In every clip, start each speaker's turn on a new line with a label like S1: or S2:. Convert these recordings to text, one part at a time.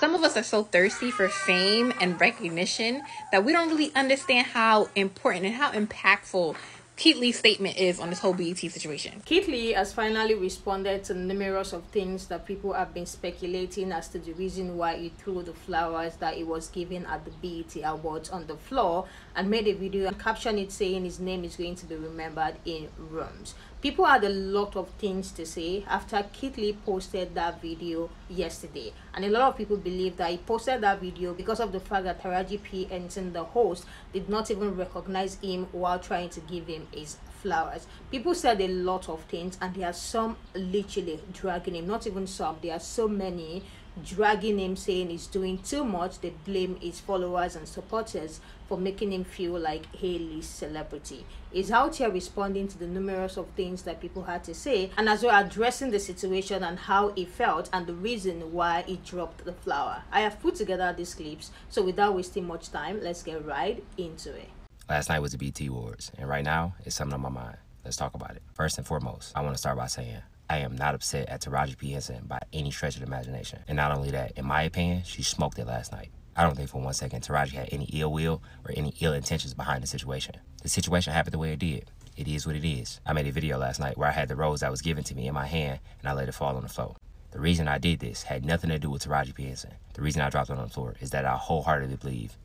S1: Some of us are so thirsty for fame and recognition that we don't really understand how important and how impactful Keithlee's statement is on this whole BET situation.
S2: Keithlee has finally responded to numerous of things that people have been speculating as to the reason why he threw the flowers that he was given at the BET Awards on the floor, and made a video and captioned it saying his name is going to be remembered in rooms. People had a lot of things to say after Keithlee posted that video yesterday, and a lot of people believe that he posted that video because of the fact that Taraji P. Henson, the host, did not even recognize him while trying to give him his flowers. People said a lot of things, and there are some literally dragging him. Not even some, there are so many dragging him, saying he's doing too much. They blame his followers and supporters for making him feel like A-list celebrity. He's out here responding to the numerous of things that people had to say, and as well addressing the situation and how he felt and the reason why he dropped the flower. I have put together these clips, so without wasting much time, let's get right into it.
S3: Last night was the BET Awards, and right now, it's something on my mind. Let's talk about it. First and foremost, I want to start by saying I am not upset at Taraji P. Henson by any stretch of the imagination. And not only that, in my opinion, she smoked it last night. I don't think for one second Taraji had any ill will or any ill intentions behind the situation. The situation happened the way it did. It is what it is. I made a video last night where I had the rose that was given to me in my hand and I let it fall on the floor. The reason I did this had nothing to do with Taraji P. Henson. The reason I dropped it on the floor is that I wholeheartedly believe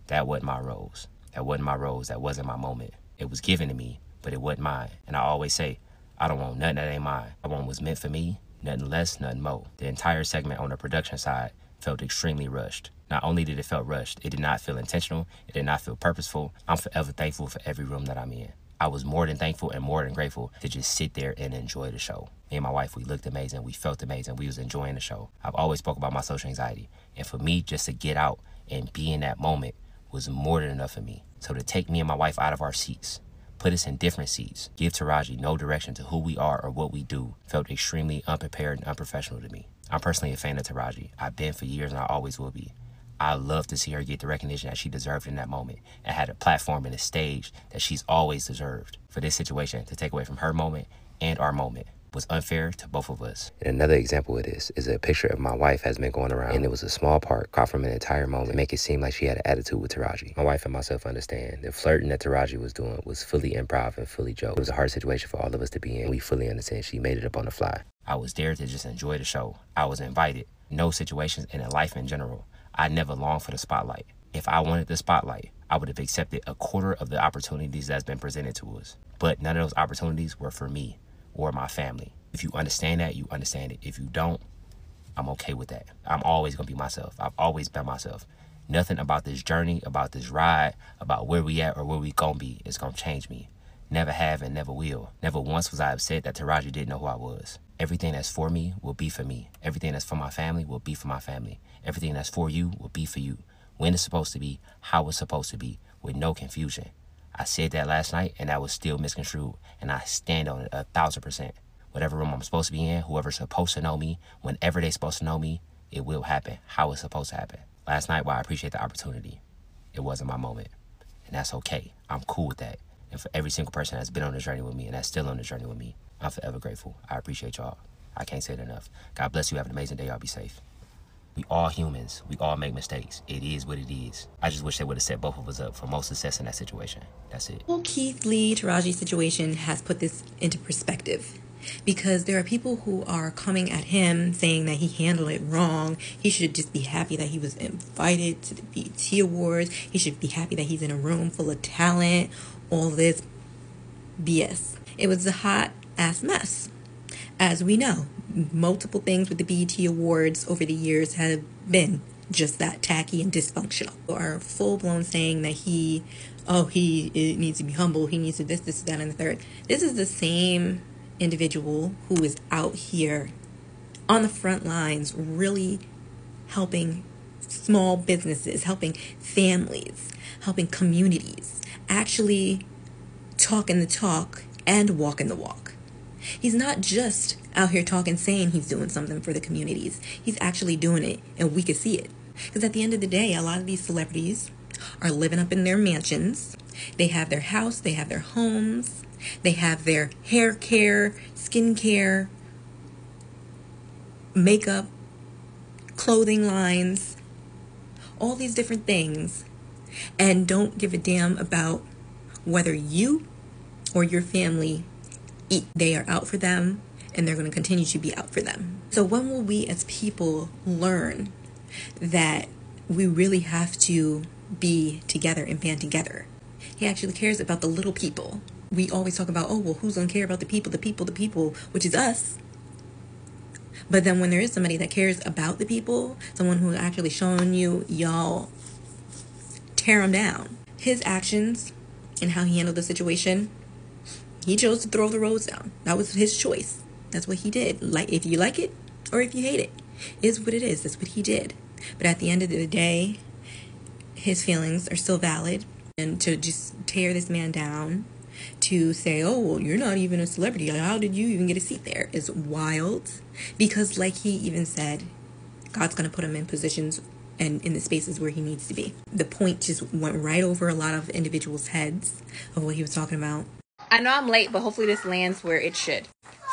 S3: that wasn't my rose. That wasn't my rose. That wasn't my moment. It was given to me, but it wasn't mine. And I always say, I don't want nothing that ain't mine. I want what's meant for me, nothing less, nothing more. The entire segment on the production side felt extremely rushed. Not only did it feel rushed, it did not feel intentional. It did not feel purposeful. I'm forever thankful for every room that I'm in. I was more than thankful and more than grateful to just sit there and enjoy the show. Me and my wife, we looked amazing. We felt amazing. We was enjoying the show. I've always spoke about my social anxiety. And for me, just to get out and be in that moment was more than enough for me. So to take me and my wife out of our seats, put us in different seats, give Taraji no direction to who we are or what we do, felt extremely unprepared and unprofessional to me. I'm personally a fan of Taraji. I've been for years and I always will be. I love to see her get the recognition that she deserved in that moment and had a platform and a stage that she's always deserved. For this situation to take away from her moment and our moment was unfair to both of us. And another example of this is a picture of my wife has been going around, and it was a small part caught from an entire moment to make it seem like she had an attitude with Taraji. My wife and myself understand the flirting that Taraji was doing was fully improv and fully joke. It was a hard situation for all of us to be in. We fully understand she made it up on the fly. I was there to just enjoy the show. I was invited. No situations and in life in general. I never longed for the spotlight. If I wanted the spotlight, I would have accepted a quarter of the opportunities that's been presented to us. But none of those opportunities were for me or my family. If you understand that, you understand it. If you don't, I'm okay with that. I'm always going to be myself. I've always been myself. Nothing about this journey, about this ride, about where we at or where we going to be is going to change me. Never have and never will. Never once was I upset that Taraji didn't know who I was. Everything that's for me will be for me. Everything that's for my family will be for my family. Everything that's for you will be for you. When it's supposed to be, how it's supposed to be, with no confusion. I said that last night, and that was still misconstrued, and I stand on it 1,000%. Whatever room I'm supposed to be in, whoever's supposed to know me, whenever they're supposed to know me, it will happen how it's supposed to happen. Last night, while I appreciate the opportunity, it wasn't my moment, and that's okay. I'm cool with that. And for every single person that's been on this journey with me and that's still on this journey with me, I'm forever grateful. I appreciate y'all. I can't say it enough. God bless you. Have an amazing day. Y'all be safe. We all humans. We all make mistakes. It is what it is. I just wish they would have set both of us up for most success in that situation. That's it.
S4: Well, Keithlee Taraji situation has put this into perspective, because there are people who are coming at him saying that he handled it wrong. He should just be happy that he was invited to the BET Awards. He should be happy that he's in a room full of talent. All this BS. It was a hot ass mess. As we know, multiple things with the BET Awards over the years have been just that, tacky and dysfunctional. Are full-blown saying that he needs to be humble, he needs to this, that, and the third. This is the same individual who is out here on the front lines really helping small businesses, helping families, helping communities, actually talking the talk and walking the walk. He's not just out here talking, saying he's doing something for the communities. He's actually doing it, and we can see it. Because at the end of the day, a lot of these celebrities are living up in their mansions. They have their house, they have their homes, they have their hair care, skin care, makeup, clothing lines, all these different things, and don't give a damn about whether you or your family eat. They are out for them, and they're going to continue to be out for them. So when will we as people learn that we really have to be together and band together? He actually cares about the little people. We always talk about, oh, well, who's going to care about the people, which is us. But then when there is somebody that cares about the people, someone who is actually showing you, y'all tear them down. His actions and how he handled the situation, he chose to throw the rose down. That was his choice. That's what he did. Like, if you like it or if you hate it, is what it is. That's what he did. But at the end of the day, his feelings are still valid. And to just tear this man down, to say, oh, well, you're not even a celebrity, how did you even get a seat there, is wild. Because like he even said, God's going to put him in positions and in the spaces where he needs to be. The point just went right over a lot of individuals' heads of what he was talking about.
S1: I know I'm late, but hopefully this lands where it should.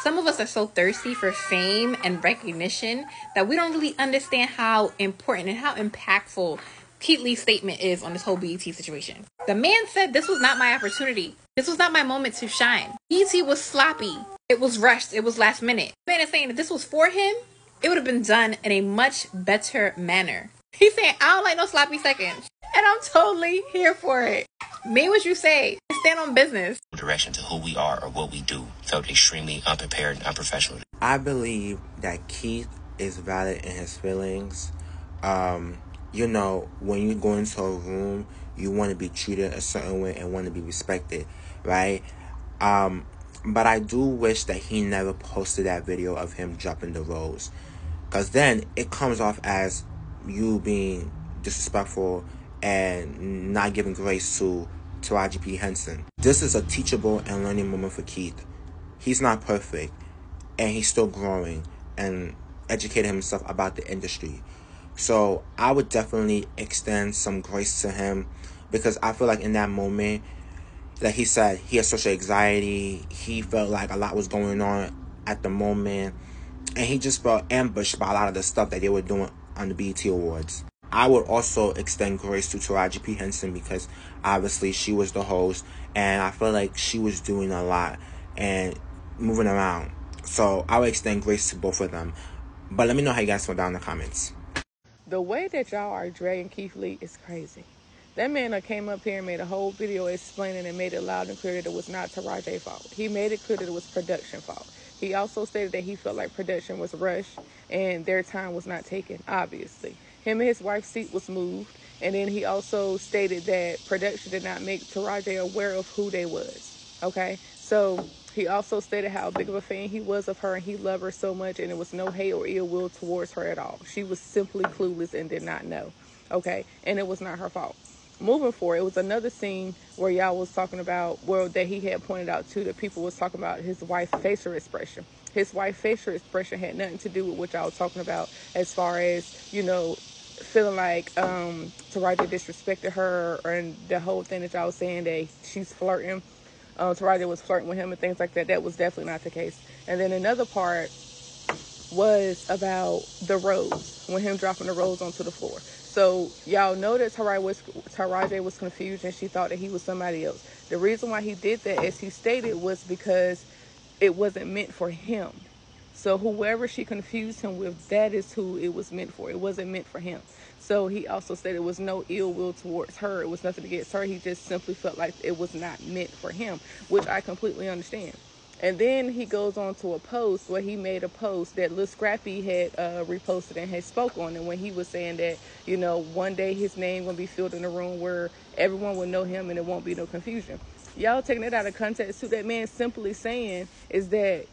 S1: Some of us are so thirsty for fame and recognition that we don't really understand how important and how impactful Keithlee's statement is on this whole BET situation. The man said this was not my opportunity. This was not my moment to shine. BET was sloppy. It was rushed. It was last minute. The man is saying that this was for him. It would have been done in a much better manner. He's saying, I don't like no sloppy seconds. And I'm totally here for it. Mean what you say. Stand on business.
S3: Direction to who we are or what we do felt extremely unprepared and unprofessional.
S5: I believe that Keith is valid in his feelings. When you go into a room, you want to be treated a certain way and want to be respected, right? But I do wish that he never posted that video of him dropping the rose, because then it comes off as you being disrespectful and not giving grace to Taraji P. Henson. This is a teachable and learning moment for Keith. He's not perfect, and he's still growing and educating himself about the industry. So I would definitely extend some grace to him, because I feel like in that moment, like he said, he had social anxiety. He felt like a lot was going on at the moment, and he just felt ambushed by a lot of the stuff that they were doing on the BET Awards. I would also extend grace to Taraji P. Henson, because obviously she was the host, and I feel like she was doing a lot and moving around. So I would extend grace to both of them. But let me know how you guys feel down in the comments.
S6: The way that y'all are dragging Keith Lee is crazy. That man came up here and made a whole video explaining and made it loud and clear that it was not Taraji's fault. He made it clear that it was production fault. He also stated that he felt like production was rushed and their time was not taken, obviously. Him and his wife's seat was moved. And then he also stated that production did not make Taraji aware of who they was. Okay? So he also stated how big of a fan he was of her and he loved her so much, and it was no hate or ill will towards her at all. She was simply clueless and did not know. Okay? And it was not her fault. Moving forward, it was another scene where y'all was talking about, well, that he had pointed out too, that people was talking about his wife's facial expression. His wife's facial expression had nothing to do with what y'all was talking about, as far as, feeling like Taraji disrespected her, and the whole thing that y'all was saying that she's flirting. Taraji was flirting with him and things like that. That was definitely not the case. And then another part was about the rose, when him dropping the rose onto the floor. So y'all know that Taraji was confused and she thought that he was somebody else. The reason why he did that, as he stated, was because it wasn't meant for him. So whoever she confused him with, that is who it was meant for. It wasn't meant for him. So he also said it was no ill will towards her. It was nothing against her. He just simply felt like it was not meant for him, which I completely understand. And then he goes on to a post where he made a post that Lil Scrappy had reposted and had spoke on. And when he was saying that, one day his name going to be filled in a room where everyone will know him and it won't be no confusion. Y'all taking it out of context too. That man simply saying is that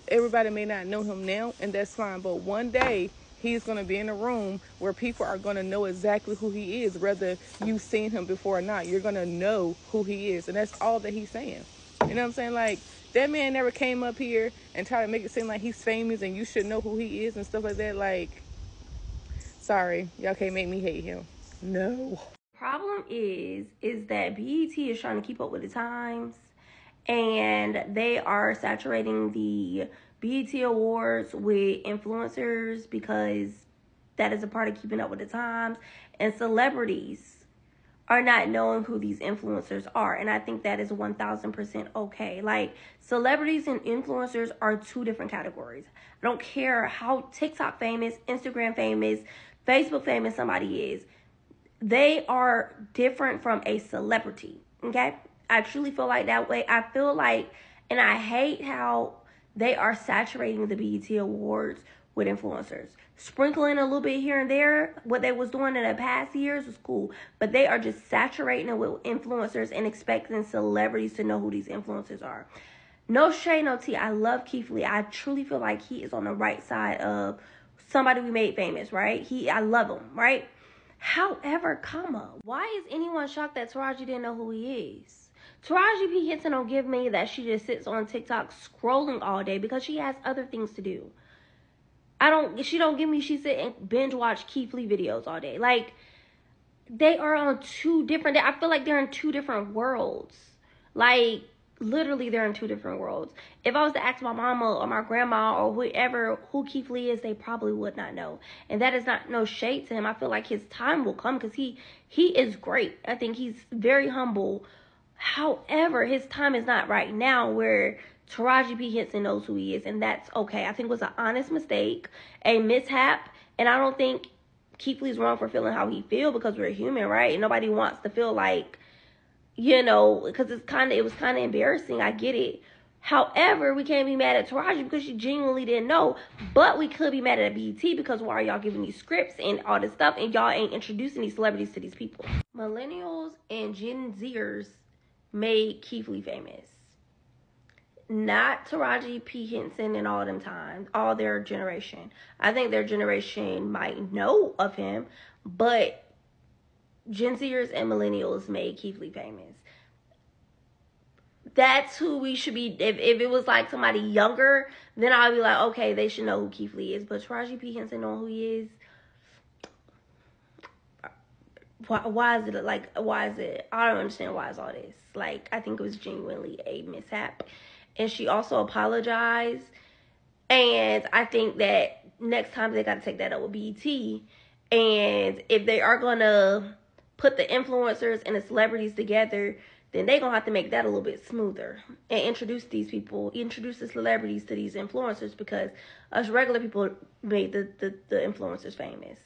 S6: everybody may not know him now, and that's fine. But one day he's going to be in a room where people are going to know exactly who he is, whether you've seen him before or not. You're going to know who he is. And that's all that he's saying. You know what I'm saying? Like, that man never came up here and tried to make it seem like he's famous and you should know who he is and stuff like that. Like, sorry, y'all can't make me hate him. No.
S7: Problem is that BET is trying to keep up with the times, and they are saturating the BET Awards with influencers because that is a part of keeping up with the times, and celebrities are not knowing who these influencers are. And I think that is 1000% okay. Like, celebrities and influencers are two different categories. I don't care how TikTok famous, Instagram famous, Facebook famous somebody is. They are different from a celebrity. Okay? I truly feel like that way. I feel like, and I hate how they are saturating the BET Awards with influencers. Sprinkling a little bit here and there, what they was doing in the past years was cool, but they are just saturating it with influencers and expecting celebrities to know who these influencers are. No shade, no tea. I love Keith Lee. I truly feel like he is on the right side of somebody we made famous, right? I love him, right? However, why is anyone shocked that Taraji didn't know who he is? Taraji P. Henson don't give me that she just sits on TikTok scrolling all day because she has other things to do. She don't give me she sit and binge watch Keith Lee videos all day. Like, they are on two different, I feel like they're in two different worlds. Like, literally they're in two different worlds. If I was to ask my mama or my grandma or whoever who Keith Lee is, they probably would not know. And that is not no shade to him. I feel like his time will come because he is great. I think he's very humble. However, his time is not right now where Taraji P. Henson knows who he is, and that's okay. I think it was an honest mistake, a mishap, and I don't think Keith Lee's wrong for feeling how he feels because we're human, right? And nobody wants to feel like, because it was kind of embarrassing. I get it. However, we can't be mad at Taraji because she genuinely didn't know, but we could be mad at BET because why are y'all giving these scripts and all this stuff, and y'all ain't introducing these celebrities to these people? Millennials and Gen Zers made Keith Lee famous. Not Taraji P. Henson and all them times, all their generation. I think their generation might know of him, but Gen Zers and millennials made Keith Lee famous. That's who we should be. If it was like somebody younger, then I'll be like, okay, they should know who Keith Lee is. But Taraji P. Henson know who he is. Why is it? I don't understand why is all this. Like, I think it was genuinely a mishap. And she also apologized. And I think that next time they got to take that up with BET. And if they are going to put the influencers and the celebrities together, then they're going to have to make that a little bit smoother. And introduce the celebrities to these influencers, because us regular people made the influencers famous.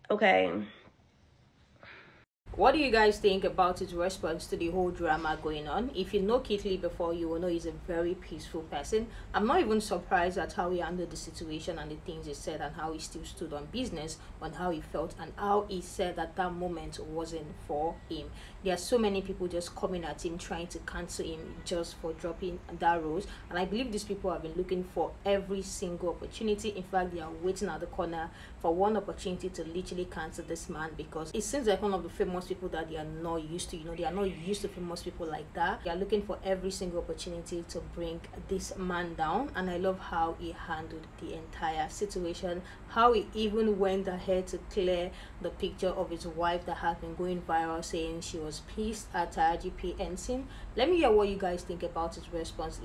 S7: Okay.
S2: What do you guys think about his response to the whole drama going on? If you know Keith Lee before, you will know he's a very peaceful person. I'm not even surprised at how he handled the situation and the things he said, and how he still stood on business, on how he felt, and how he said that that moment wasn't for him. There are so many people just coming at him, trying to cancel him just for dropping that rose. And I believe these people have been looking for every single opportunity. In fact, they are waiting at the corner for one opportunity to literally cancel this man, because it seems like one of the famous people that they are not used to. They are not used to famous people like that. They are looking for every single opportunity to bring this man down. And I love how he handled the entire situation, how he even went ahead to clear the picture of his wife that had been going viral, saying she was pissed at Taraji P. Henson. Let me hear what you guys think about his response.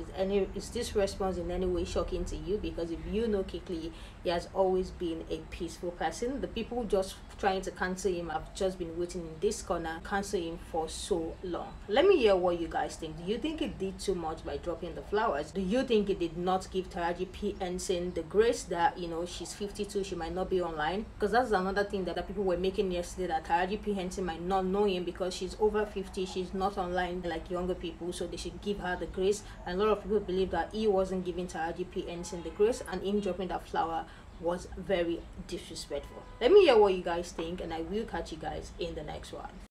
S2: Is this response in any way shocking to you? Because if you know Keith Lee, he has always been a peaceful person. The people just trying to cancel him have just been waiting in this corner, cancel him for so long. Let me hear what you guys think. Do you think he did too much by dropping the flowers? Do you think he did not give Taraji P. Henson the grace that, she's 52, she might not be online? Because that's another thing that people were making yesterday, that Taraji P. Henson might not know him because she's over 50, she's not online like younger people, so they should give her the grace. And a lot of people believe that he wasn't giving Taraji P. Henson the grace, and him dropping that flower was very disrespectful. Let me hear what you guys think, and I will catch you guys in the next one.